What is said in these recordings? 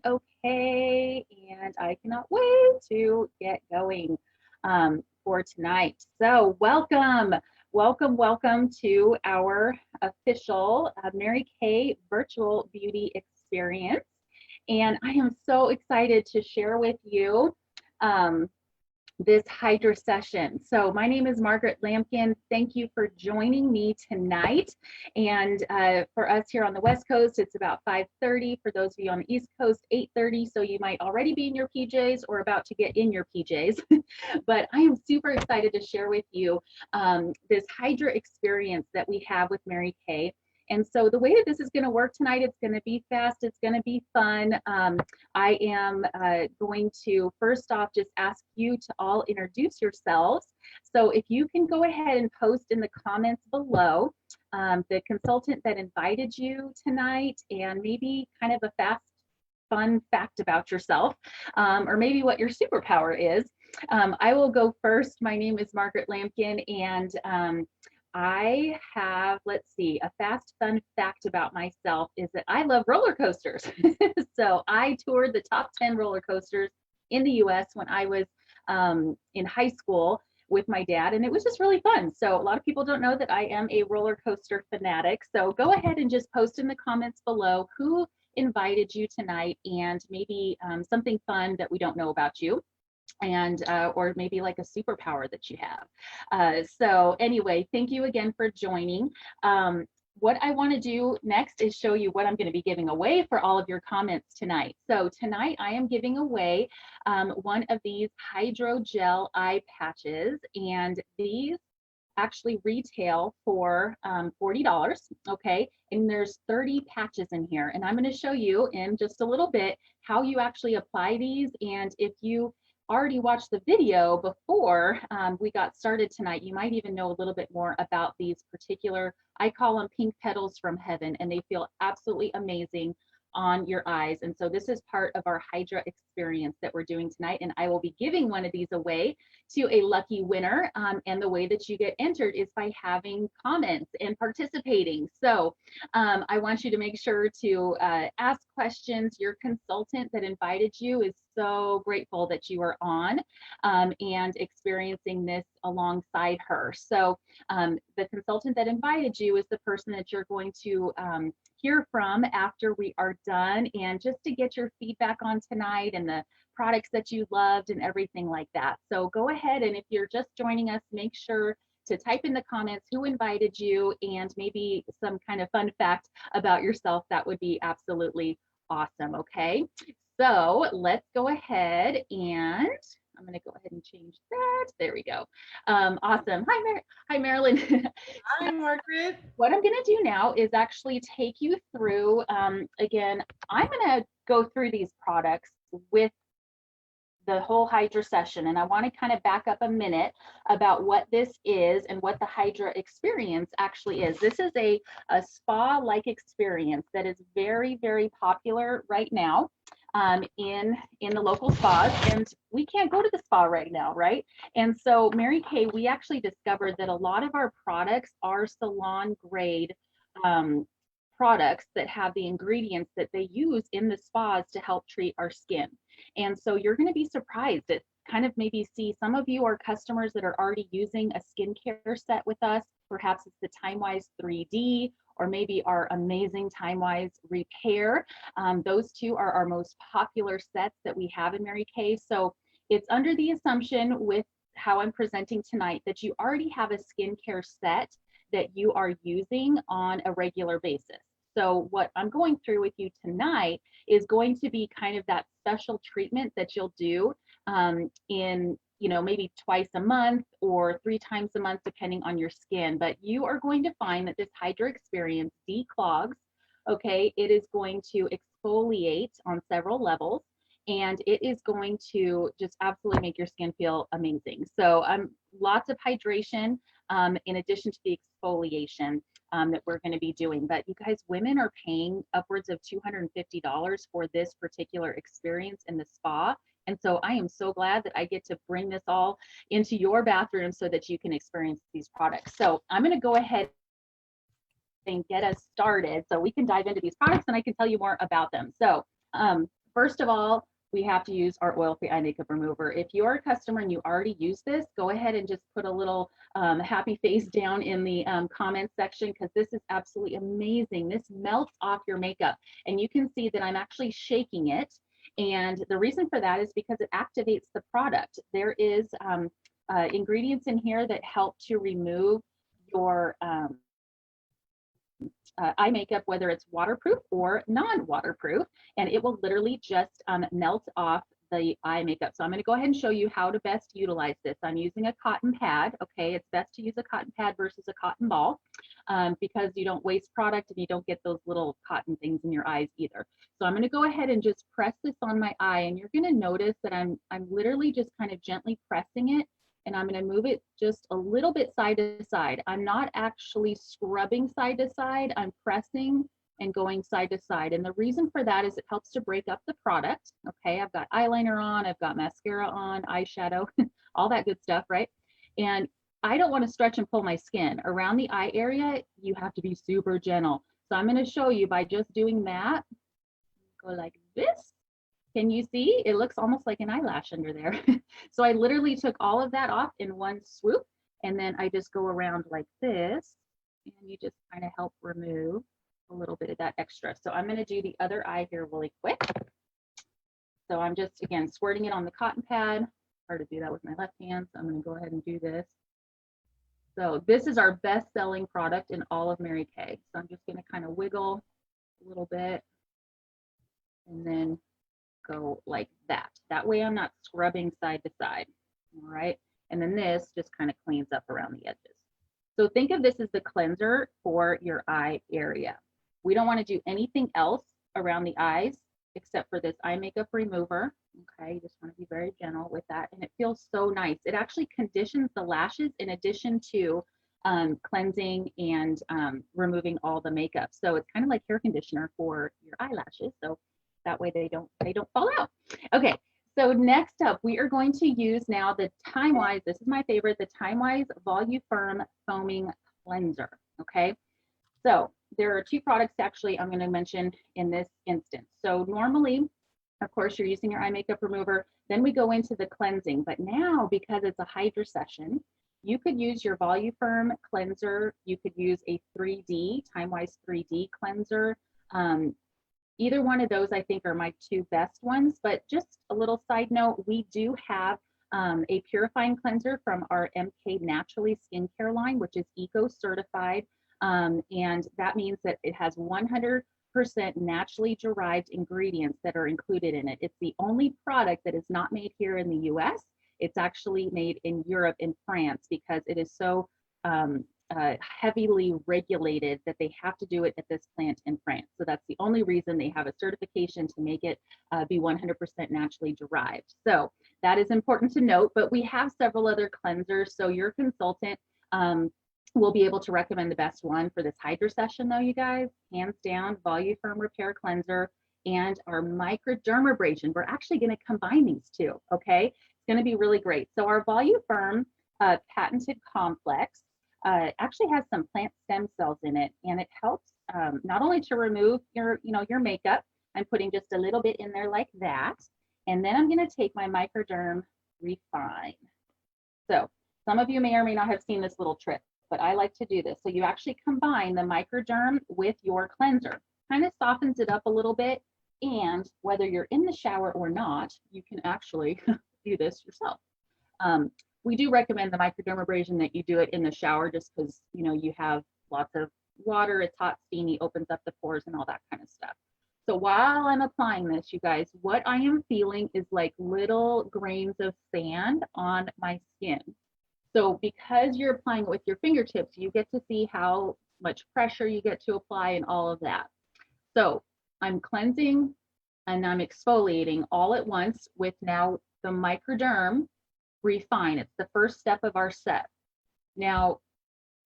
Okay, and I cannot wait to get going for tonight. So welcome to our official Mary Kay virtual beauty experience. And I am so excited to share with you um, this Hydra session. So my name is Margrette Lamkin. Thank you for joining me tonight. And for us here on the West Coast, it's about 5:30. For those of you on the East Coast, 8:30. So you might already be in your PJs or about to get in your PJs. But I am super excited to share with you this Hydra experience that we have with Mary Kay. And so the way that this is going to work tonight, it's going to be fast, it's going to be fun. I am going to first off just ask you to all introduce yourselves. So if you can go ahead and post in the comments below the consultant that invited you tonight, and maybe kind of a fast, fun fact about yourself, or maybe what your superpower is. I will go first. My name is Margrette Lamkin, and I have, let's see, a fast, fun fact about myself is that I love roller coasters. So I toured the top 10 roller coasters in the US when I was in high school with my dad, and it was just really fun. So a lot of people don't know that I am a roller coaster fanatic. So go ahead and just post in the comments below who invited you tonight, and maybe something fun that we don't know about you, and or maybe like a superpower that you have. So anyway, thank you again for joining. What I want to do next is show you what I'm going to be giving away for all of your comments tonight. So tonight I am giving away one of these hydrogel eye patches, and these actually retail for $40, okay? And there's 30 patches in here. And I'm going to show you in just a little bit how you actually apply these. And if you already watched the video before we got started tonight, you might even know a little bit more about these particular, I call them pink petals from heaven, and they feel absolutely amazing on your eyes. And so this is part of our Hydra experience that we're doing tonight, and I will be giving one of these away to a lucky winner. And the way that you get entered is by having comments and participating. So I want you to make sure to ask questions. Your consultant that invited you is so grateful that you are on and experiencing this alongside her. So the consultant that invited you is the person that you're going to hear from after we are done, and just to get your feedback on tonight and the products that you loved and everything like that. So go ahead, and if you're just joining us, make sure to type in the comments who invited you and maybe some kind of fun fact about yourself. That would be absolutely awesome. Okay, so let's go ahead, and I'm going to go ahead and change that. There we go. Awesome. Hi, Marilyn. Hi, Margaret. What I'm going to do now is actually take you through, again, I'm going to go through these products with the whole Hydra session, and I want to kind of back up a minute about what this is and what the Hydra experience actually is. This is a spa-like experience that is very, very popular right now in the local spas, and we can't go to the spa right now, right? And so Mary Kay, we actually discovered that a lot of our products are salon grade products that have the ingredients that they use in the spas to help treat our skin. And so you're going to be surprised at kind of maybe see some of you are customers that are already using a skincare set with us. Perhaps it's the TimeWise 3D, or maybe our amazing TimeWise Repair. Those two are our most popular sets that we have in Mary Kay. So it's under the assumption with how I'm presenting tonight that you already have a skincare set that you are using on a regular basis. So what I'm going through with you tonight is going to be kind of that special treatment that you'll do in, maybe twice a month or 3 times a month, depending on your skin. But you are going to find that this Hydra experience declogs, okay? It is going to exfoliate on several levels, and it is going to just absolutely make your skin feel amazing. So lots of hydration in addition to the exfoliation that we're going to be doing. But you guys, women are paying upwards of $250 for this particular experience in the spa. And so I am so glad that I get to bring this all into your bathroom so that you can experience these products. So I'm going to go ahead and get us started so we can dive into these products and I can tell you more about them. So first of all, we have to use our oil-free eye makeup remover. If you're a customer and you already use this, go ahead and just put a little happy face down in the comment section, because this is absolutely amazing. This melts off your makeup, and you can see that I'm actually shaking it. And the reason for that is because it activates the product. There is ingredients in here that help to remove your eye makeup, whether it's waterproof or non-waterproof, and it will literally just melt off the eye makeup. So I'm going to go ahead and show you how to best utilize this. I'm using a cotton pad. Okay, it's best to use a cotton pad versus a cotton ball, because you don't waste product and you don't get those little cotton things in your eyes either. So I'm going to go ahead and just press this on my eye, and you're going to notice that I'm literally just kind of gently pressing it, and I'm going to move it just a little bit side to side. I'm not actually scrubbing side to side. I'm pressing and going side to side. And the reason for that is it helps to break up the product. Okay, I've got eyeliner on, I've got mascara on, eyeshadow, all that good stuff, right? And I don't want to stretch and pull my skin. Around the eye area, you have to be super gentle. So I'm going to show you by just doing that. Go like this. Can you see? It looks almost like an eyelash under there. So I literally took all of that off in one swoop, and then I just go around like this, and you just kind of help remove a little bit of that extra. So I'm going to do the other eye here really quick. So I'm just, again, squirting it on the cotton pad. Hard to do that with my left hand, so I'm going to go ahead and do this. So this is our best-selling product in all of Mary Kay. So I'm just going to kind of wiggle a little bit, and then go like that. That way I'm not scrubbing side to side. All right. And then this just kind of cleans up around the edges. So think of this as the cleanser for your eye area. We don't want to do anything else around the eyes except for this eye makeup remover. Okay. You just want to be very gentle with that. And it feels so nice. It actually conditions the lashes in addition to cleansing and removing all the makeup. So it's kind of like hair conditioner for your eyelashes. So that way they don't fall out. Okay, so next up, we are going to use now the Time-Wise, this is my favorite, the Time-Wise Voluform Foaming Cleanser, okay? So there are two products actually I'm gonna mention in this instance. So normally, of course, you're using your eye makeup remover, then we go into the cleansing, but now because it's a Hydra session, you could use your Voluform cleanser, you could use a 3D, Time-Wise 3D cleanser. Either one of those I think are my two best ones, but just a little side note, we do have a purifying cleanser from our MK Naturally skincare line, which is eco certified. And that means that it has 100% naturally derived ingredients that are included in it. It's the only product that is not made here in the US. It's actually made in Europe, in France, because it is so heavily regulated that they have to do it at this plant in France. So that's the only reason they have a certification to make it be 100% naturally derived. So that is important to note, but we have several other cleansers. So your consultant will be able to recommend the best one for this Hydra session though, you guys, hands down, Voluform Repair Cleanser and our Microdermabrasion. We're actually gonna combine these two, okay? It's gonna be really great. So our Voluform patented complex actually has some plant stem cells in it, and it helps not only to remove your makeup. I'm putting just a little bit in there like that, and then I'm going to take my Microderm Refine. So some of you may or may not have seen this little trick, but I like to do this. So you actually combine the Microderm with your cleanser, kind of softens it up a little bit, and whether you're in the shower or not, you can actually do this yourself. We do recommend the microdermabrasion that you do it in the shower, just because you have lots of water, it's hot, steamy, opens up the pores and all that kind of stuff. So while I'm applying this, you guys, what I am feeling is like little grains of sand on my skin. So because you're applying it with your fingertips, you get to see how much pressure you get to apply and all of that. So I'm cleansing and I'm exfoliating all at once with now the Microderm Refine. It's the first step of our set. Now,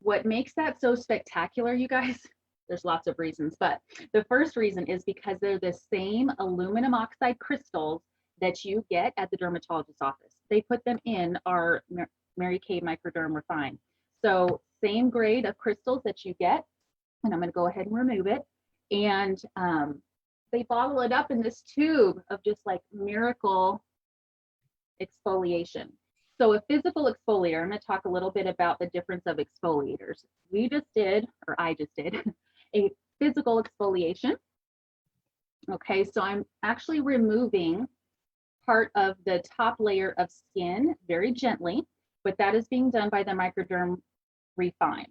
what makes that so spectacular, you guys, there's lots of reasons, but the first reason is because they're the same aluminum oxide crystals that you get at the dermatologist's office. They put them in our Mary Kay Microderm Refine. So same grade of crystals that you get, and I'm going to go ahead and remove it. And they bottle it up in this tube of just like miracle exfoliation. So a physical exfoliator, I'm going to talk a little bit about the difference of exfoliators. We just did, or I just did, a physical exfoliation. Okay, so I'm actually removing part of the top layer of skin very gently, but that is being done by the Microderm Refine.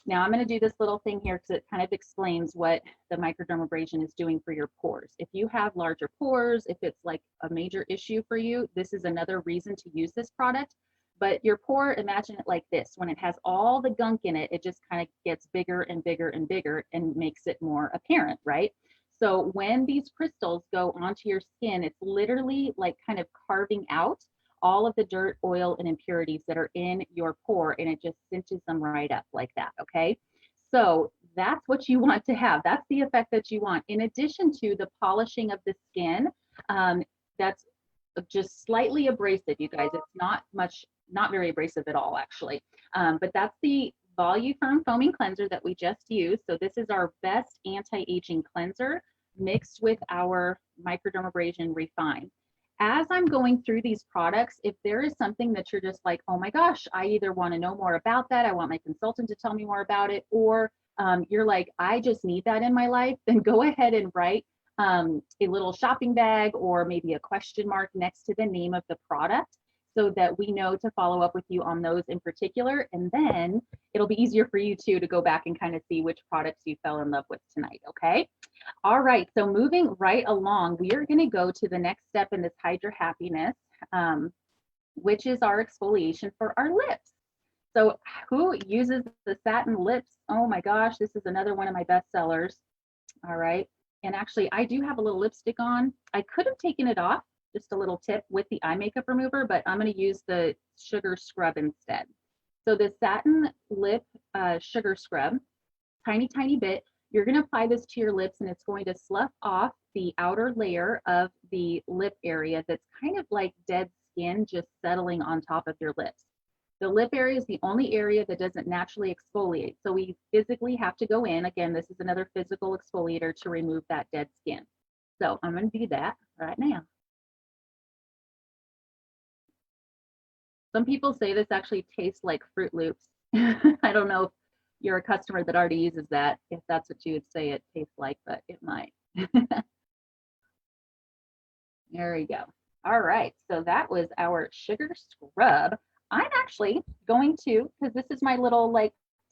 Now I'm going to do this little thing here because it kind of explains what the microdermabrasion is doing for your pores. If you have larger pores, if it's like a major issue for you, this is another reason to use this product. But your pore, imagine it like this. When it has all the gunk in it, it just kind of gets bigger and bigger and bigger and makes it more apparent, right? So when these crystals go onto your skin, it's literally like kind of carving out all of the dirt, oil, and impurities that are in your pore, and it just cinches them right up like that, okay? So that's what you want to have. That's the effect that you want. In addition to the polishing of the skin, that's just slightly abrasive, you guys. It's not very abrasive at all, actually. But that's the Voluform Foaming Cleanser that we just used. So this is our best anti-aging cleanser mixed with our Microdermabrasion Refine. As I'm going through these products, if there is something that you're just like, oh my gosh, I either want to know more about that, I want my consultant to tell me more about it, or you're like, I just need that in my life, then go ahead and write a little shopping bag or maybe a question mark next to the name of the product so that we know to follow up with you on those in particular. And then it'll be easier for you too to go back and kind of see which products you fell in love with tonight, okay? All right, so moving right along, we are going to go to the next step in this Hydra Happiness, which is our exfoliation for our lips. So who uses the satin lips? Oh my gosh, this is another one of my best sellers. All right, and actually I do have a little lipstick on. I could have taken it off, just a little tip, with the eye makeup remover, but I'm going to use the sugar scrub instead. So the satin lip sugar scrub, tiny bit. You're going to apply this to your lips and it's going to slough off the outer layer of the lip area that's kind of like dead skin just settling on top of your lips. The lip area is the only area that doesn't naturally exfoliate. So we physically have to go in. Again, this is another physical exfoliator to remove that dead skin. So I'm going to do that right now. Some people say this actually tastes like Fruit Loops. I don't know if you're a customer that already uses that, if that's what you would say it tastes like, but it might. There we go. All right, so that was our sugar scrub. I'm actually going to, because this is my little like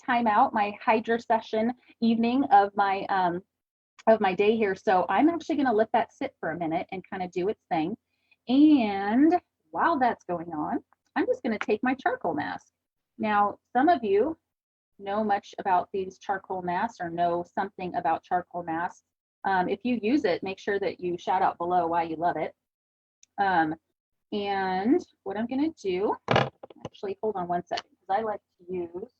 timeout, my Hydra session evening of my day here. So I'm actually going to let that sit for a minute and kind of do its thing. And while that's going on, I'm just going to take my charcoal mask. Now, some of you know much about these charcoal masks or know something about charcoal masks. If you use it, make sure that you shout out below why you love it. And what I'm going to do, actually, hold on one second, because I like to use,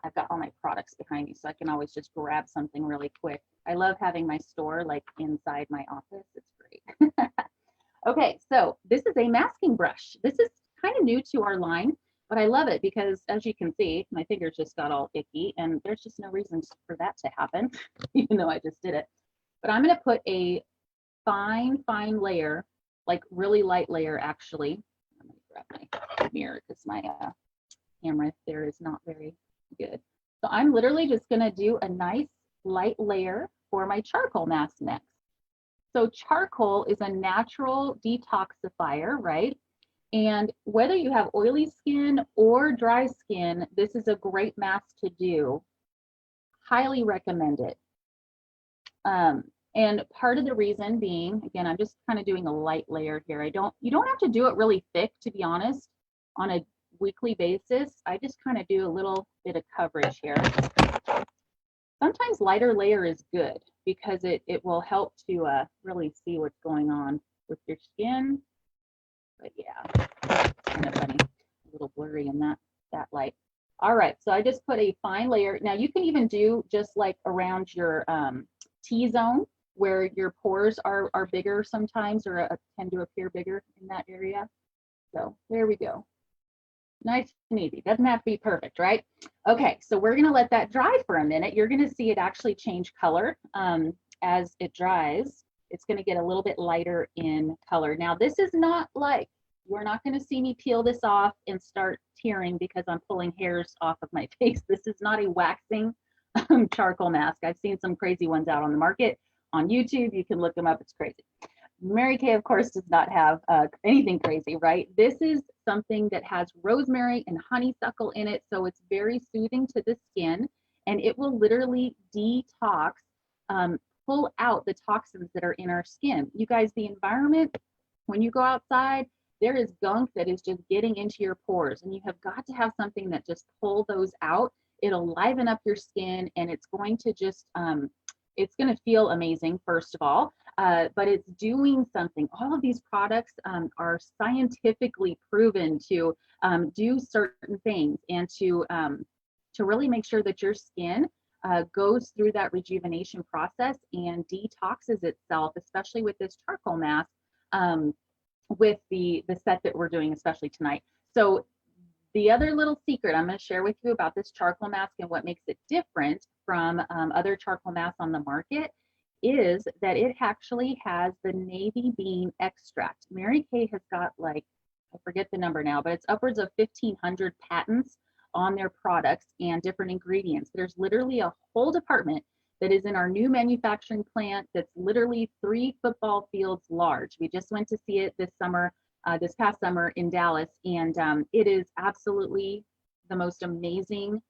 I've got all my products behind me, so I can always just grab something really quick. I love having my store like inside my office. It's great. Okay, so this is a masking brush. This is kind of new to our line, but I love it because, as you can see, my fingers just got all icky, and there's just no reason for that to happen, even though I just did it. But I'm going to put a fine layer, like really light layer, actually. I'm going to grab my mirror because my camera there is not very good. So I'm literally just going to do a nice light layer for my charcoal mask next. So charcoal is a natural detoxifier, right? And whether you have oily skin or dry skin, this is a great mask to do. Highly recommend it. And part of the reason being, again, I'm just kind of doing a light layer here. You don't have to do it really thick, to be honest, on a weekly basis. I just kind of do a little bit of coverage here. Sometimes lighter layer is good because it will help to really see what's going on with your skin. But yeah, it's kind of funny, a little blurry in that light. All right, so I just put a fine layer. Now you can even do just like around your T-zone where your pores are bigger sometimes or tend to appear bigger in that area. So there we go. Nice and easy. Doesn't have to be perfect, right? Okay, so we're gonna let that dry for a minute. You're gonna see it actually change color as it dries. It's gonna get a little bit lighter in color. Now, this is not like, you're not gonna see me peel this off and start tearing because I'm pulling hairs off of my face. This is not a waxing charcoal mask. I've seen some crazy ones out on the market on YouTube. You can look them up. It's crazy. Mary Kay, of course, does not have anything crazy, right? This is something that has rosemary and honeysuckle in it, so it's very soothing to the skin, and it will literally detox, um, pull out the toxins that are in our skin. You guys, the environment, when you go outside, there is gunk that is just getting into your pores, and you have got to have something that just pull those out. It'll liven up your skin, and it's going to just, it's going to feel amazing, first of all. But it's doing something. All of these products are scientifically proven to do certain things and to really make sure that your skin goes through that rejuvenation process and detoxes itself, especially with this charcoal mask, with the set that we're doing, especially tonight. So the other little secret I'm going to share with you about this charcoal mask and what makes it different from other charcoal masks on the market is that it actually has the navy bean extract. Mary Kay has got, like, I forget the number now, but it's upwards of 1,500 patents on their products and different ingredients. There's literally a whole department that is in our new manufacturing plant that's literally 3 football fields large. We just went to see it this summer, this past summer in Dallas, and it is absolutely the most amazing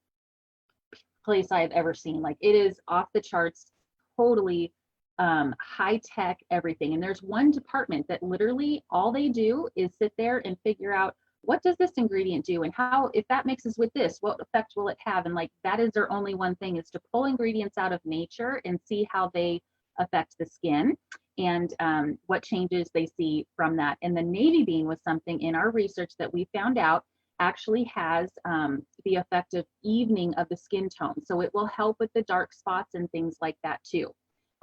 place I've ever seen. Like, it is off the charts, totally high tech, everything. And there's one department that literally all they do is sit there and figure out, what does this ingredient do, and how, if that mixes with this, what effect will it have? And like, that is their only one thing, is to pull ingredients out of nature and see how they affect the skin and what changes they see from that. And the navy bean was something in our research that we found out actually has the effect of evening of the skin tone. So it will help with the dark spots and things like that too.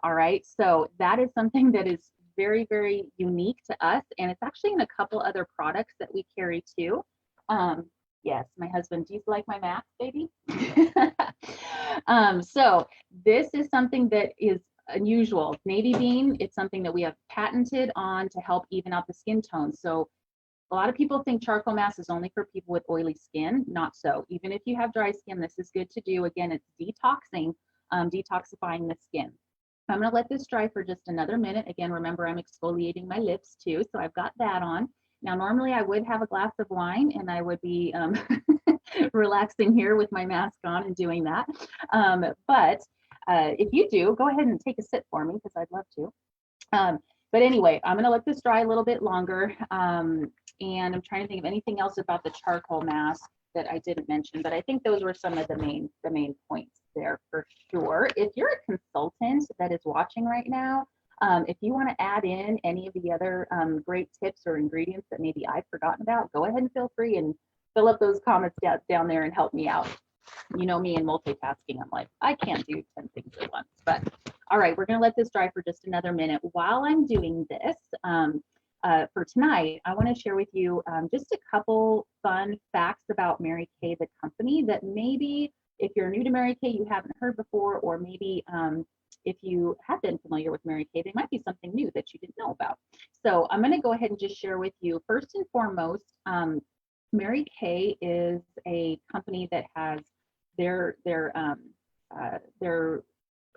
All right, so that is something that is very, very unique to us, and it's actually in a couple other products that we carry too. Yes, my husband, do you like my mask, baby? So this is something that is unusual. Navy bean, it's something that we have patented on to help even out the skin tone. So a lot of people think charcoal mask is only for people with oily skin. Not so. Even if you have dry skin, this is good to do. Again, it's detoxing, detoxifying the skin. I'm going to let this dry for just another minute. Again, remember, I'm exfoliating my lips too, so I've got that on. Now, normally I would have a glass of wine and I would be relaxing here with my mask on and doing that. But if you do, go ahead and take a sip for me because I'd love to. But anyway, I'm going to let this dry a little bit longer. And I'm trying to think of anything else about the charcoal mask that I didn't mention, but I think those were some of the main points there for sure. If you're a consultant that is watching right now, if you want to add in any of the other great tips or ingredients that maybe I've forgotten about, go ahead and feel free and fill up those comments down there and help me out. You know me and multitasking, I'm like, I can't do 10 things at once. But all right, we're going to let this dry for just another minute. While I'm doing this, for tonight, I want to share with you just a couple fun facts about Mary Kay, the company, that maybe if you're new to Mary Kay, you haven't heard before, or maybe if you have been familiar with Mary Kay, they might be something new that you didn't know about. So I'm going to go ahead and just share with you, first and foremost, Mary Kay is a company that has their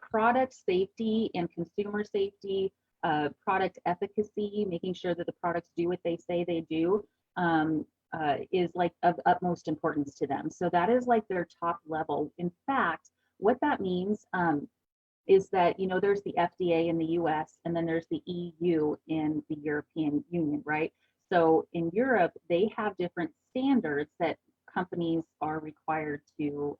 product safety and consumer safety, product efficacy, making sure that the products do what they say they do, is like of utmost importance to them. So that is like their top level. In fact, what that means is that, you know, there's the FDA in the US and then there's the EU in the European Union, right? So in Europe, they have different standards that companies are required to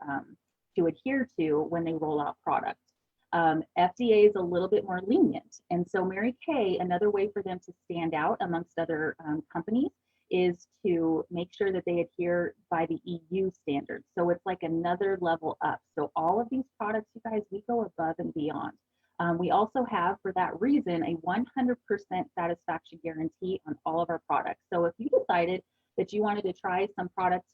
adhere to when they roll out products. FDA is a little bit more lenient. And so Mary Kay, another way for them to stand out amongst other companies is to make sure that they adhere by the EU standards. So it's like another level up. So all of these products, you guys, we go above and beyond. We also have, for that reason, a 100% satisfaction guarantee on all of our products. So if you decided that you wanted to try some products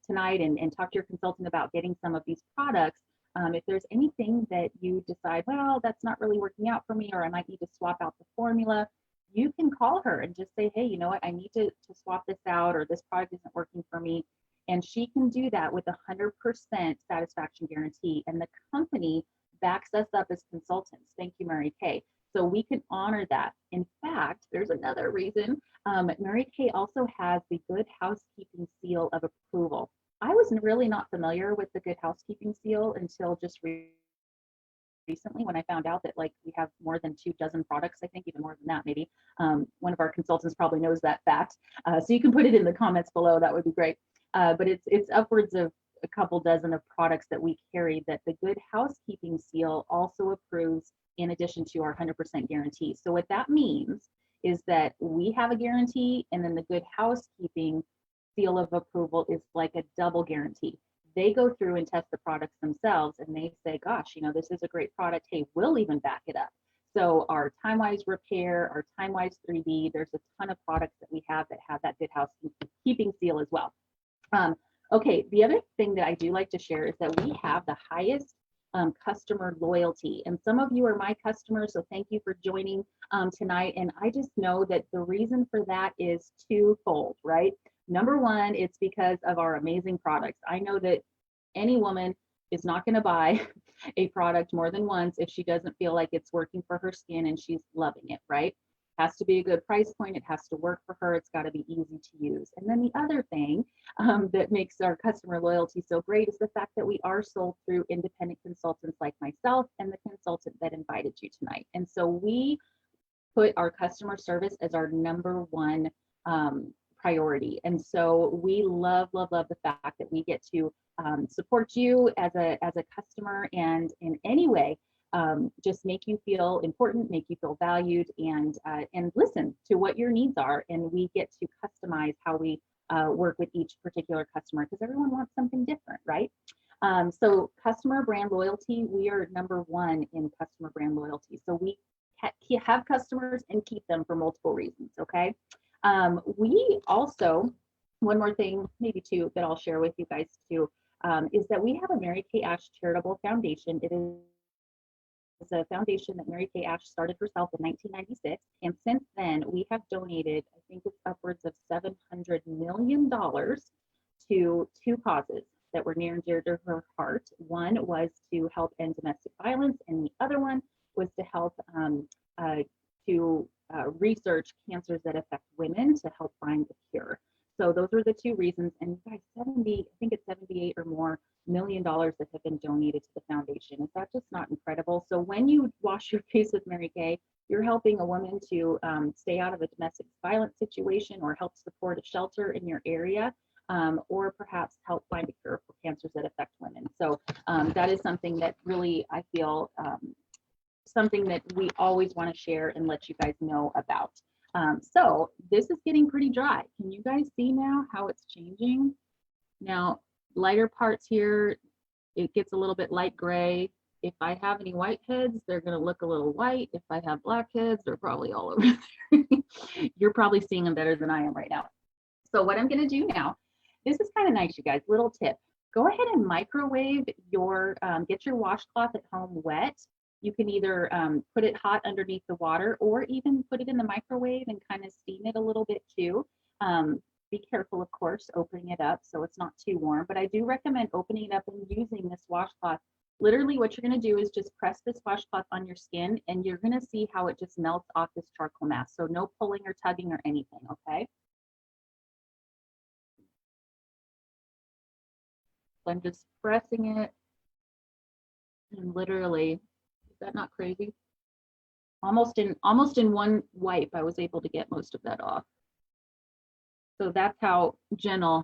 tonight and talk to your consultant about getting some of these products, if there's anything that you decide, well, that's not really working out for me, or I might need to swap out the formula, you can call her and just say, hey, you know what, I need to swap this out, or this product isn't working for me. And she can do that with 100% satisfaction guarantee. And the company backs us up as consultants. Thank you, Mary Kay. So we can honor that. In fact, there's another reason. Mary Kay also has the Good Housekeeping Seal of Approval. I was really not familiar with the Good Housekeeping Seal until just recently, when I found out that like we have more than 24 products, I think even more than that maybe. One of our consultants probably knows that fact. So you can put it in the comments below, that would be great. But it's upwards of a couple dozen of products that we carry that the Good Housekeeping Seal also approves, in addition to our 100% guarantee. So what that means is that we have a guarantee, and then the Good Housekeeping Seal of Approval is like a double guarantee. They go through and test the products themselves, and they say, gosh, you know, this is a great product. Hey, we'll even back it up. So our Time-Wise Repair, our Time-Wise 3D, there's a ton of products that we have that have that Good Housekeeping Seal as well. Okay, the other thing that I do like to share is that we have the highest customer loyalty. And some of you are my customers, so thank you for joining tonight. And I just know that the reason for that is twofold, right? Number one, it's because of our amazing products. I know that any woman is not going to buy a product more than once if she doesn't feel like it's working for her skin and she's loving it, right? Has to be a good price point. It has to work for her. It's got to be easy to use. And then the other thing that makes our customer loyalty so great is the fact that we are sold through independent consultants like myself and the consultant that invited you tonight. And so we put our customer service as our number one priority. And so we love the fact that we get to support you as a customer, and in any way just make you feel important, make you feel valued, and listen to what your needs are. And we get to customize how we work with each particular customer, because everyone wants something different, right? So customer brand loyalty, we are number one in customer brand loyalty. So we have customers and keep them for multiple reasons, okay? We also, one more thing, maybe two, that I'll share with you guys too, is that we have a Mary Kay Ash Charitable Foundation. It is a foundation that Mary Kay Ash started herself in 1996. And since then, we have donated, I think it's upwards of $700 million to two causes that were near and dear to her heart. One was to help end domestic violence, and the other one was to help research cancers that affect women to help find a cure. So those are the two reasons. And guys, I think it's 78 or more million dollars that have been donated to the foundation. Is that just not incredible? So when you wash your face with Mary Kay, you're helping a woman to stay out of a domestic violence situation, or help support a shelter in your area, or perhaps help find a cure for cancers that affect women. So that is something that really, I feel, something that we always want to share and let you guys know about. So this is getting pretty dry. Can you guys see now how it's changing? Now, lighter parts here, it gets a little bit light gray. If I have any white heads, they're going to look a little white. If I have black heads, they're probably all over there. You're probably seeing them better than I am right now. So what I'm going to do now, this is kind of nice, you guys, little tip. Go ahead and microwave your, get your washcloth at home wet. You can either put it hot underneath the water, or even put it in the microwave and kind of steam it a little bit too. Be careful, of course, opening it up so it's not too warm, but I do recommend opening it up and using this washcloth. Literally what you're going to do is just press this washcloth on your skin, and you're going to see how it just melts off this charcoal mask. So no pulling or tugging or anything, okay? So I'm just pressing it, and literally, is that not crazy? Almost in one wipe, I was able to get most of that off. So that's how gentle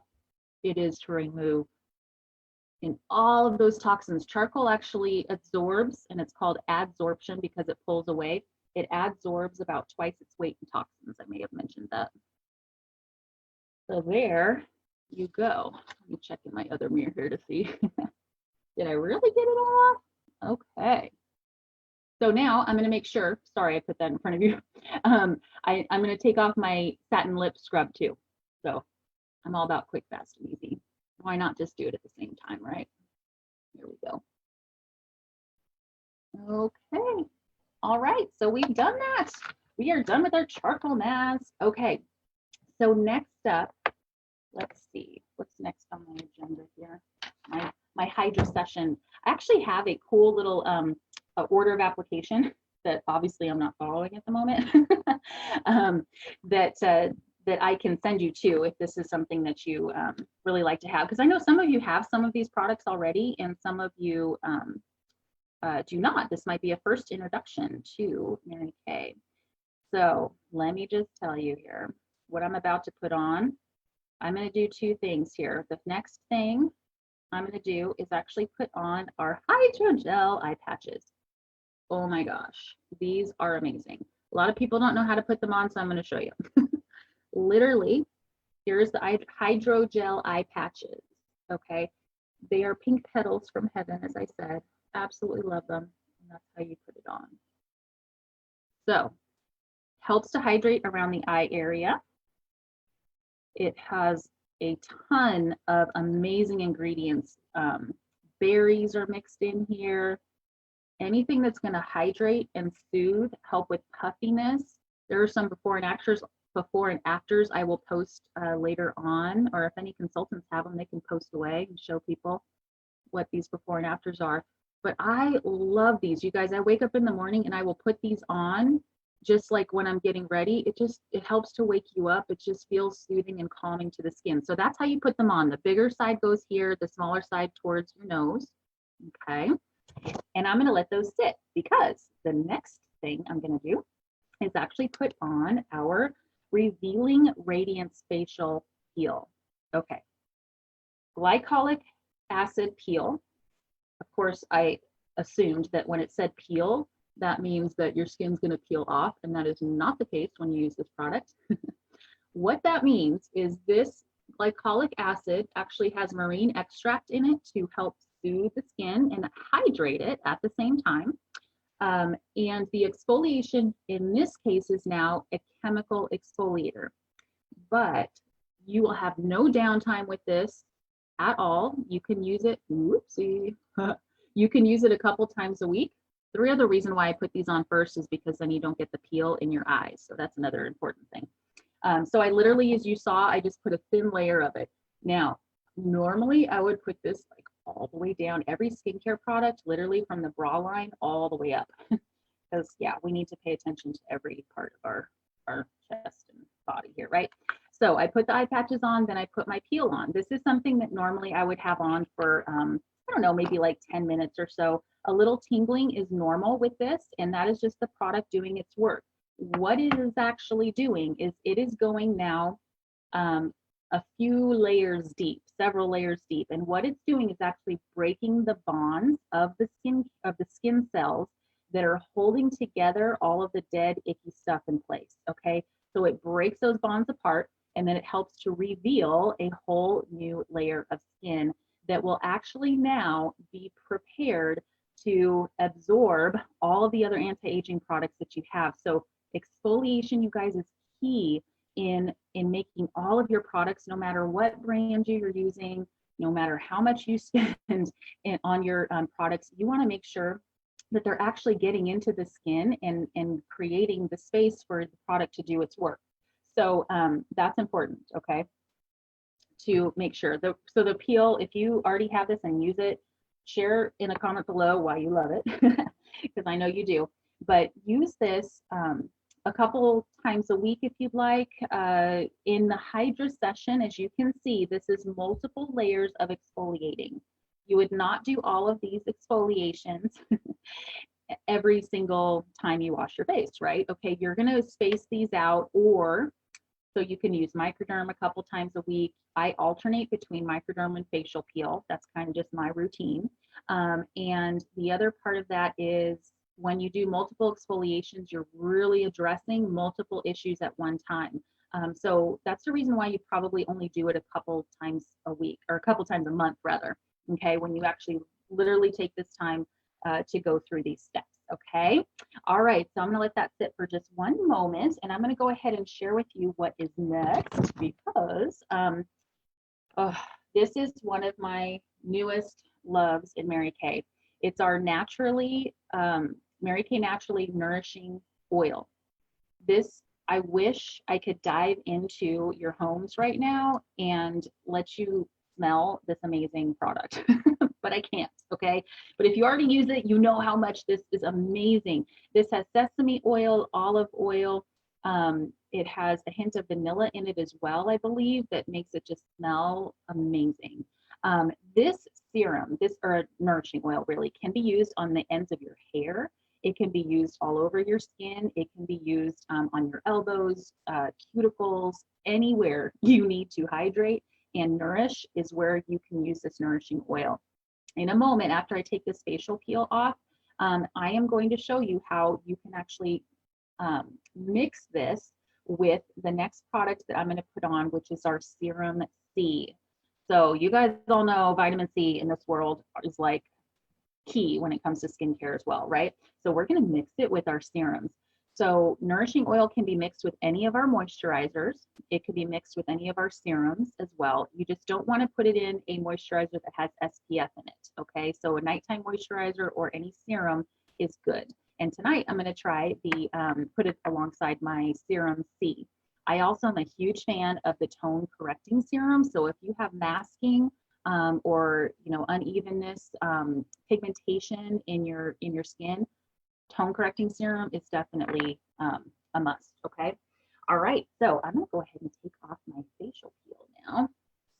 it is to remove in all of those toxins. Charcoal actually absorbs, and it's called adsorption because it pulls away. It adsorbs about twice its weight in toxins. I may have mentioned that. So there you go. Let me check in my other mirror here to see. Did I really get it all off? Okay. So now I'm going to make sure, sorry I put that in front of you. I'm going to take off my satin lip scrub too. So I'm all about quick, fast, and easy. Why not just do it at the same time, right? Here we go. Okay. All right. So we've done that. We are done with our charcoal mask. Okay. So next up, let's see. What's next on my agenda here? My Hydra session. I actually have a cool little order of application that obviously I'm not following at the moment. That I can send you to if this is something that you really like to have. Because I know some of you have some of these products already, and some of you do not. This might be a first introduction to Mary Kay. So let me just tell you here what I'm about to put on. I'm going to do two things here. The next thing I'm going to do is actually put on our hydrogel eye patches. Oh my gosh, these are amazing. A lot of people don't know how to put them on, so I'm going to show you. Literally, here's the hydrogel eye patches. Okay, they are pink petals from heaven, as I said. Absolutely love them, and that's how you put it on. So, helps to hydrate around the eye area. It has a ton of amazing ingredients. Berries are mixed in here. Anything that's going to hydrate and soothe, help with puffiness. There are some before and afters I will post later on, or if any consultants have them, they can post away and show people what these before and afters are. But I love these, you guys. I wake up in the morning and I will put these on just like when I'm getting ready. It helps to wake you up. It just feels soothing and calming to the skin. So that's how you put them on. The bigger side goes here, the smaller side towards your nose. Okay. And I'm going to let those sit, because the next thing I'm going to do is actually put on our Revealing Radiance Facial Peel. Okay. Glycolic acid peel. Of course, I assumed that when it said peel, that means that your skin's going to peel off, and that is not the case when you use this product. What that means is this glycolic acid actually has marine extract in it to help soothe the skin and hydrate it at the same time. And the exfoliation in this case is now a chemical exfoliator, but you will have no downtime with this at all. You can use it, whoopsie, you can use it a couple times a week. The other reason why I put these on first is because then you don't get the peel in your eyes. So that's another important thing. So I literally, as you saw, I just put a thin layer of it. Now, normally I would put this like all the way down, every skincare product, literally from the bra line all the way up. Because yeah, we need to pay attention to every part of our chest and body here, right? So I put the eye patches on, then I put my peel on. This is something that normally I would have on for, I don't know, maybe like 10 minutes or so. A little tingling is normal with this, and that is just the product doing its work. What it is actually doing is it is going now a few layers deep, several layers deep. And what it's doing is actually breaking the bonds of the skin cells that are holding together all of the dead, icky stuff in place, okay? So it breaks those bonds apart, and then it helps to reveal a whole new layer of skin that will actually now be prepared to absorb all of the other anti-aging products that you have. So exfoliation, you guys, is key in making all of your products, no matter what brand you're using, no matter how much you spend on your products, you want to make sure that they're actually getting into the skin and creating the space for the product to do its work. So that's important, okay, to make sure. So the peel, if you already have this and use it, share in a comment below why you love it, because I know you do. But use this a couple times a week if you'd like. In the Hydra session, as you can see, this is multiple layers of exfoliating. You would not do all of these exfoliations every single time you wash your face, right? Okay, you're going to space these out, or so you can use Microderm a couple times a week. I alternate between Microderm and facial peel. That's kind of just my routine. And the other part of that is when you do multiple exfoliations, you're really addressing multiple issues at one time. So that's the reason why you probably only do it a couple times a week, or a couple times a month rather, okay, when you actually literally take this time to go through these steps. Okay. All right. So I'm going to let that sit for just one moment, and I'm going to go ahead and share with you what is next, because Oh, this is one of my newest loves in Mary Kay. It's our Mary Kay Naturally Nourishing Oil. This, I wish I could dive into your homes right now and let you smell this amazing product, but I can't, okay? But if you already use it, you know how much this is amazing. This has sesame oil, olive oil. It has a hint of vanilla in it as well, I believe, that makes it just smell amazing. This serum, this or nourishing oil really, can be used on the ends of your hair. It can be used all over your skin. It can be used on your elbows, cuticles, anywhere you need to hydrate and nourish is where you can use this nourishing oil. In a moment, after I take this facial peel off, I am going to show you how you can actually mix this with the next product that I'm going to put on, which is our Serum C. So you guys all know vitamin C in this world is like key when it comes to skincare as well, right? So we're going to mix it with our serums. So nourishing oil can be mixed with any of our moisturizers. It could be mixed with any of our serums as well. You just don't want to put it in a moisturizer that has SPF in it, okay? So a nighttime moisturizer or any serum is good. And tonight I'm going to try the, put it alongside my Serum C. I also am a huge fan of the tone correcting serum. So if you have masking, or unevenness, pigmentation in your skin, tone correcting serum is definitely a must. Okay. All right. So I'm gonna go ahead and take off my facial peel now.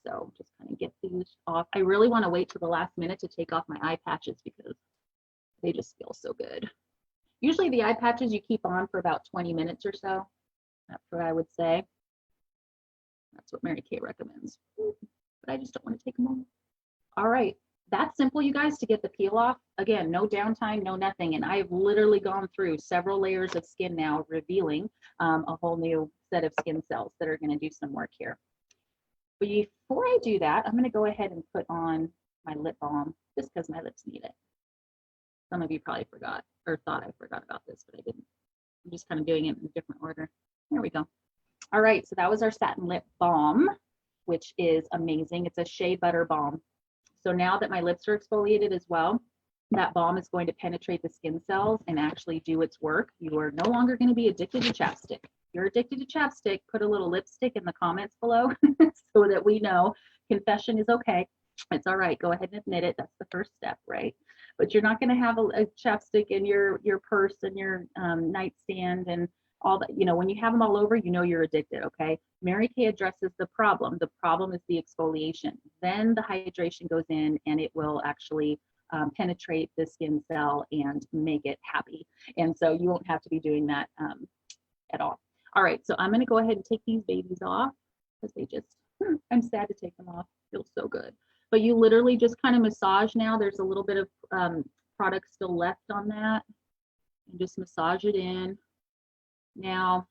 So just kind of get these off. I really want to wait till the last minute to take off my eye patches because they just feel so good. Usually the eye patches you keep on for about 20 minutes or so. That's what I would say. That's what Mary Kay recommends. But I just don't want to take them off. All right, that's simple, you guys, to get the peel off. Again, no downtime, no nothing. And I've literally gone through several layers of skin now, revealing a whole new set of skin cells that are going to do some work here. But before I do that, I'm going to go ahead and put on my lip balm just because my lips need it. Some of you probably forgot or thought I forgot about this, but I didn't. I'm just kind of doing it in a different order. There we go. All right, so that was our satin lip balm, which is amazing. It's a shea butter balm. So now that my lips are exfoliated as well, that balm is going to penetrate the skin cells and actually do its work. You are no longer going to be addicted to chapstick. If you're addicted to chapstick, put a little lipstick in the comments below so that we know confession is okay. It's all right. Go ahead and admit it. That's the first step, right? But you're not going to have a chapstick in your purse and your nightstand and all that. When you have them all over, you're addicted, okay? Mary Kay addresses the problem. The problem is the exfoliation. Then the hydration goes in and it will actually penetrate the skin cell and make it happy. And so you won't have to be doing that at all. All right, so I'm going to go ahead and take these babies off because they just, I'm sad to take them off. Feels so good. But you literally just kind of massage now. There's a little bit of product still left on that. And just massage it in. Now,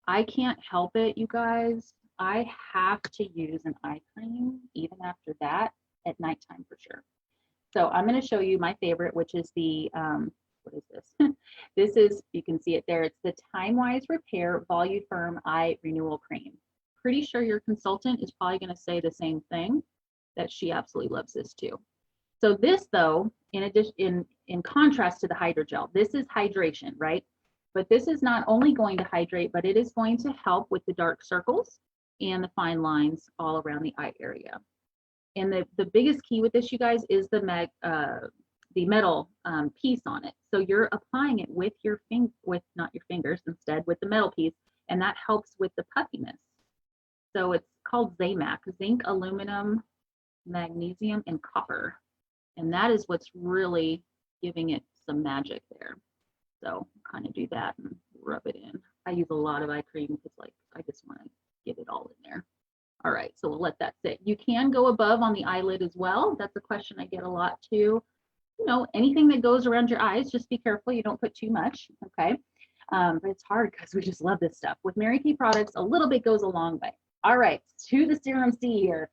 I can't help it, you guys. I have to use an eye cream even after that at nighttime for sure. So I'm going to show you my favorite, which is the, what is this? This is, you can see it there. It's the Time Wise Repair Volume Firm Eye Renewal Cream. Pretty sure your consultant is probably going to say the same thing, that she absolutely loves this too. So this though, in addition, in contrast to the hydrogel, this is hydration, right? But this is not only going to hydrate, but it is going to help with the dark circles and the fine lines all around the eye area. And the biggest key with this, you guys, is the metal piece on it. So you're applying it with your not your fingers, instead with the metal piece, and that helps with the puffiness. So it's called ZAMAC, zinc, aluminum, magnesium, and copper. And that is what's really giving it some magic there. So kind of do that and rub it in. I use a lot of eye cream because I just want to get it all in there. All right, so we'll let that sit. You can go above on the eyelid as well. That's a question I get a lot too. Anything that goes around your eyes, just be careful you don't put too much, okay? But it's hard because we just love this stuff. With Mary Kay products, a little bit goes a long way. All right, to the Serum C here.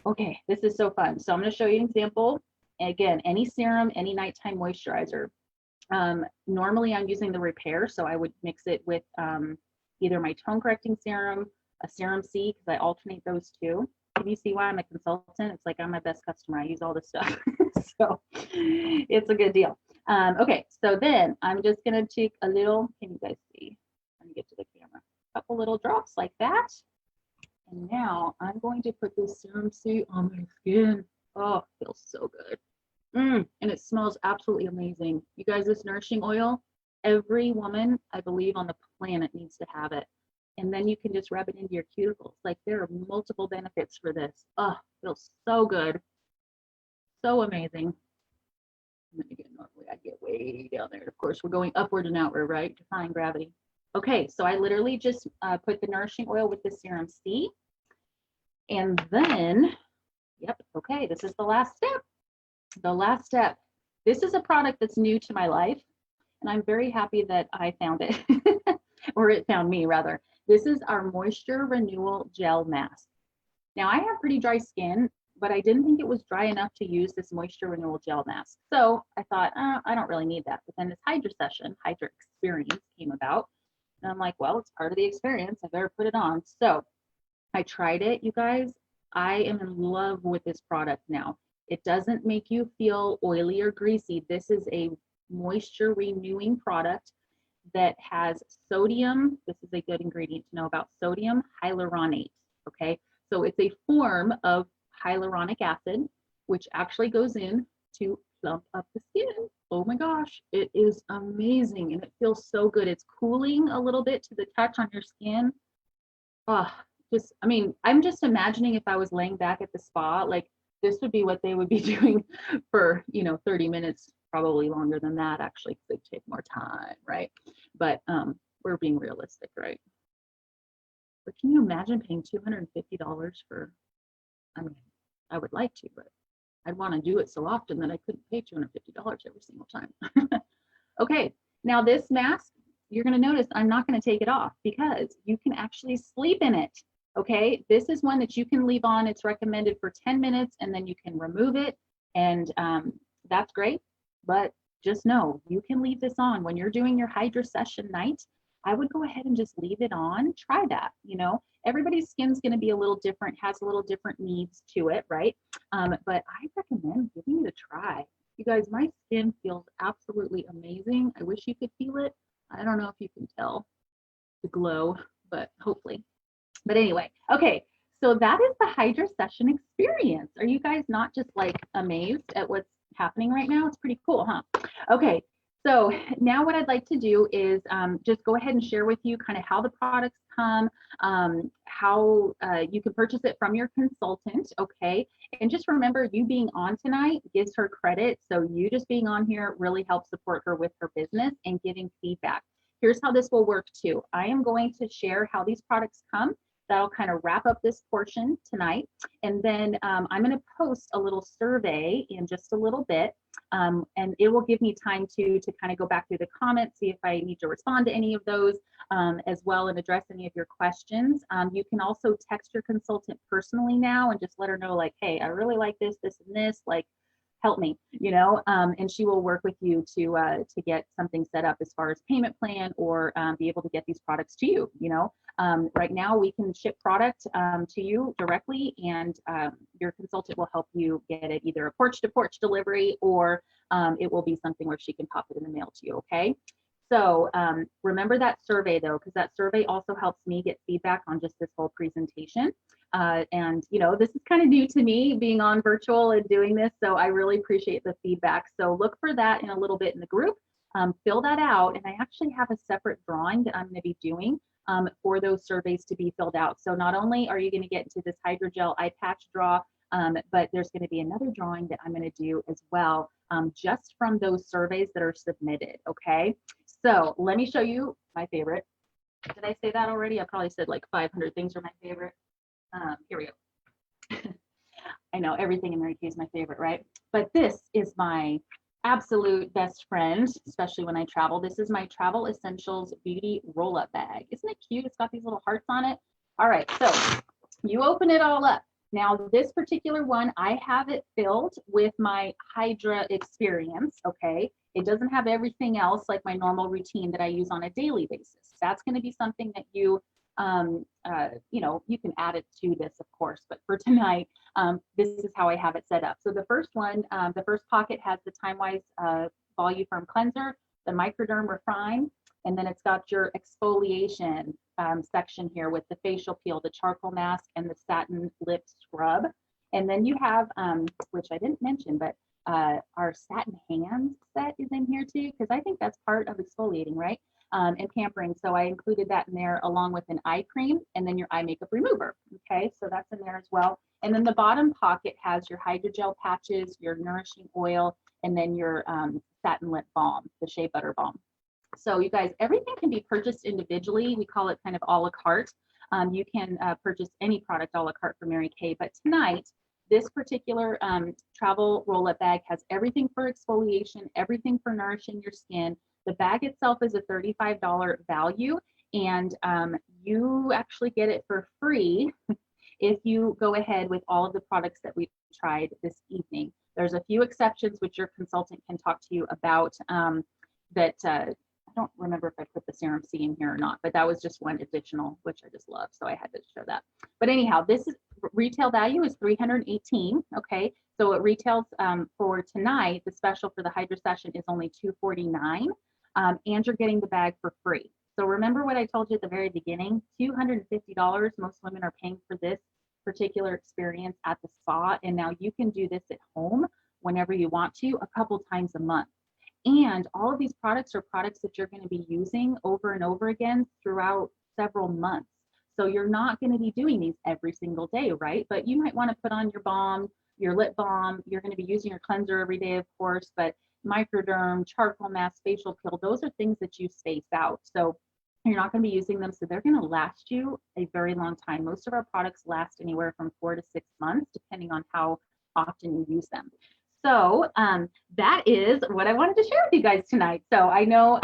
Okay, this is so fun. So I'm going to show you an example. Again, any serum, any nighttime moisturizer. Normally I'm using the Repair, so I would mix it with, either my tone correcting serum, a Serum C, because I alternate those two. Can you see why I'm a consultant? It's like I'm my best customer. I use all this stuff. So it's a good deal. Okay, so then I'm just gonna take a little, can you guys see? Let me get to the camera. A couple little drops like that. And now I'm going to put this serum suit on my skin. Oh, it feels so good. And it smells absolutely amazing. You guys, this nourishing oil, every woman, I believe, on the planet needs to have it. And then you can just rub it into your cuticles. Like, there are multiple benefits for this. Oh, it feels so good. So amazing. And then again, normally I get way down there. Of course, we're going upward and outward, right? Defying gravity. Okay, so I literally just put the nourishing oil with the Serum C. And then, yep, okay, this is the last step. The last step. This is a product that's new to my life, and I'm very happy that I found it, or it found me rather. This is our Moisture Renewal Gel Mask. Now, I have pretty dry skin, but I didn't think it was dry enough to use this Moisture Renewal Gel Mask. So I thought, I don't really need that. But then this Hydra Session, Hydra Experience came about. And I'm like, well, it's part of the experience. I better put it on. So I tried it, you guys. I am in love with this product now. It doesn't make you feel oily or greasy. This is a moisture renewing product that has sodium. This is a good ingredient to know about, sodium hyaluronate. Okay, so it's a form of hyaluronic acid, which actually goes in to plump up the skin. Oh my gosh, it is amazing, and it feels so good. It's cooling a little bit to the touch on your skin. Oh, just, I mean, I'm just imagining if I was laying back at the spa, like this would be what they would be doing for, 30 minutes, probably longer than that, actually, because they take more time, right? But we're being realistic, right? But can you imagine paying $250 for, I mean, I would like to, but I'd want to do it so often that I couldn't pay $250 every single time. Okay, now this mask, you're going to notice I'm not going to take it off because you can actually sleep in it. Okay, this is one that you can leave on. It's recommended for 10 minutes and then you can remove it. And that's great. But just know you can leave this on when you're doing your Hydra Session night. I would go ahead and just leave it on. Try that. Everybody's skin's going to be a little different, has a little different needs to it, right? But I recommend giving it a try. You guys, my skin feels absolutely amazing. I wish you could feel it. I don't know if you can tell the glow, but hopefully. But anyway, okay, so that is the Hydra Session experience. Are you guys not just like amazed at what's happening right now? It's pretty cool, huh? Okay, so now what I'd like to do is just go ahead and share with you kind of how the products come, how you can purchase it from your consultant, okay? And just remember, you being on tonight gives her credit. So you just being on here really helps support her with her business and giving feedback. Here's how this will work too. I am going to share how these products come. That'll kind of wrap up this portion tonight. And then I'm going to post a little survey in just a little bit. And it will give me time to kind of go back through the comments, see if I need to respond to any of those as well and address any of your questions. You can also text your consultant personally now and just let her know, like, hey, I really like this, this, and this, like, help me, and she will work with you to get something set up as far as payment plan or be able to get these products to you. Right now we can ship product to you directly, and your consultant will help you get it either a porch to porch delivery or it will be something where she can pop it in the mail to you. Okay. So remember that survey though, because that survey also helps me get feedback on just this whole presentation. And this is kind of new to me being on virtual and doing this. So I really appreciate the feedback. So look for that in a little bit in the group, fill that out. And I actually have a separate drawing that I'm going to be doing for those surveys to be filled out. So not only are you going to get into this hydrogel eye patch draw, but there's going to be another drawing that I'm going to do as well, just from those surveys that are submitted. Okay. So let me show you my favorite. Did I say that already? I probably said like 500 things are my favorite. Here we go. I know everything in Mary Kay is my favorite, right? But this is my absolute best friend, especially when I travel. This is my Travel Essentials Beauty Roll-Up Bag. Isn't it cute? It's got these little hearts on it. All right, so you open it all up. Now, this particular one, I have it filled with my Hydra experience, okay? It doesn't have everything else like my normal routine that I use on a daily basis. That's going to be something that you you know, you can add it to this, of course, but for tonight, this is how I have it set up. So the first one, the first pocket has the Time-Wise Voluform Cleanser, the Microderm Refine, and then it's got your exfoliation section here with the facial peel, the charcoal mask, and the satin lip scrub. And then you have, which I didn't mention, but our satin hands set is in here too, because I think that's part of exfoliating, right? And pampering. So I included that in there along with an eye cream and then your eye makeup remover. Okay, so that's in there as well. And then the bottom pocket has your hydrogel patches, your nourishing oil, and then your satin lip balm, the shea butter balm. So you guys, everything can be purchased individually. We call it kind of a la carte. You can purchase any product a la carte for Mary Kay, but tonight, this particular travel roll-up bag has everything for exfoliation, everything for nourishing your skin. The bag itself is a $35 value, and you actually get it for free if you go ahead with all of the products that we've tried this evening. There's a few exceptions which your consultant can talk to you about that I don't remember if I put the Serum C in here or not, but that was just one additional, which I just love, so I had to show that. But anyhow, this is retail value is $318, okay? So it retails for tonight, the special for the Hydra Session is only $249, and you're getting the bag for free. So remember what I told you at the very beginning, $250, most women are paying for this particular experience at the spa, and now you can do this at home whenever you want to, a couple times a month. And all of these products are products that you're going to be using over and over again throughout several months. So you're not going to be doing these every single day, right? But you might want to put on your balm, your lip balm. You're going to be using your cleanser every day, of course, but Microderm, charcoal mask, facial peel, those are things that you space out. So you're not going to be using them. So they're going to last you a very long time. Most of our products last anywhere from 4 to 6 months, depending on how often you use them. So that is what I wanted to share with you guys tonight. So I know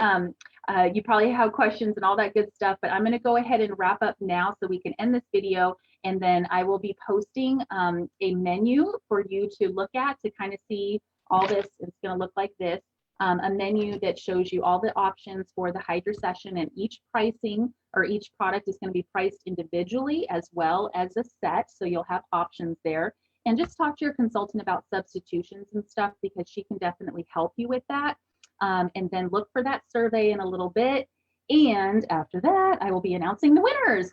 you probably have questions and all that good stuff, but I'm going to go ahead and wrap up now so we can end this video. And then I will be posting a menu for you to look at to kind of see all this. It's going to look like this, a menu that shows you all the options for the Hydra Session, and each pricing or each product is going to be priced individually as well as a set. So you'll have options there. And just talk to your consultant about substitutions and stuff, because she can definitely help you with that. And then look for that survey in a little bit. And after that, I will be announcing the winners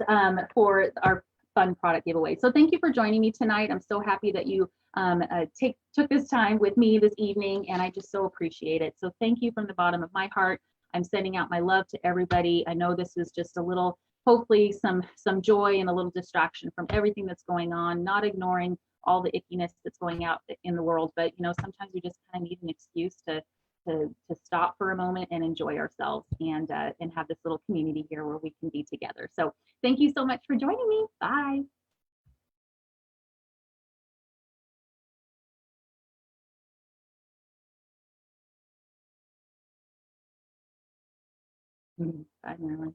for our fun product giveaway. So thank you for joining me tonight. I'm so happy that you took this time with me this evening, and I just so appreciate it. So thank you from the bottom of my heart. I'm sending out my love to everybody. I know this is just a little, hopefully some joy and a little distraction from everything that's going on, not ignoring all the ickiness that's going out in the world. But you know, sometimes we just kind of need an excuse to stop for a moment and enjoy ourselves, and have this little community here where we can be together. So thank you so much for joining me. Bye. Bye, Marilyn.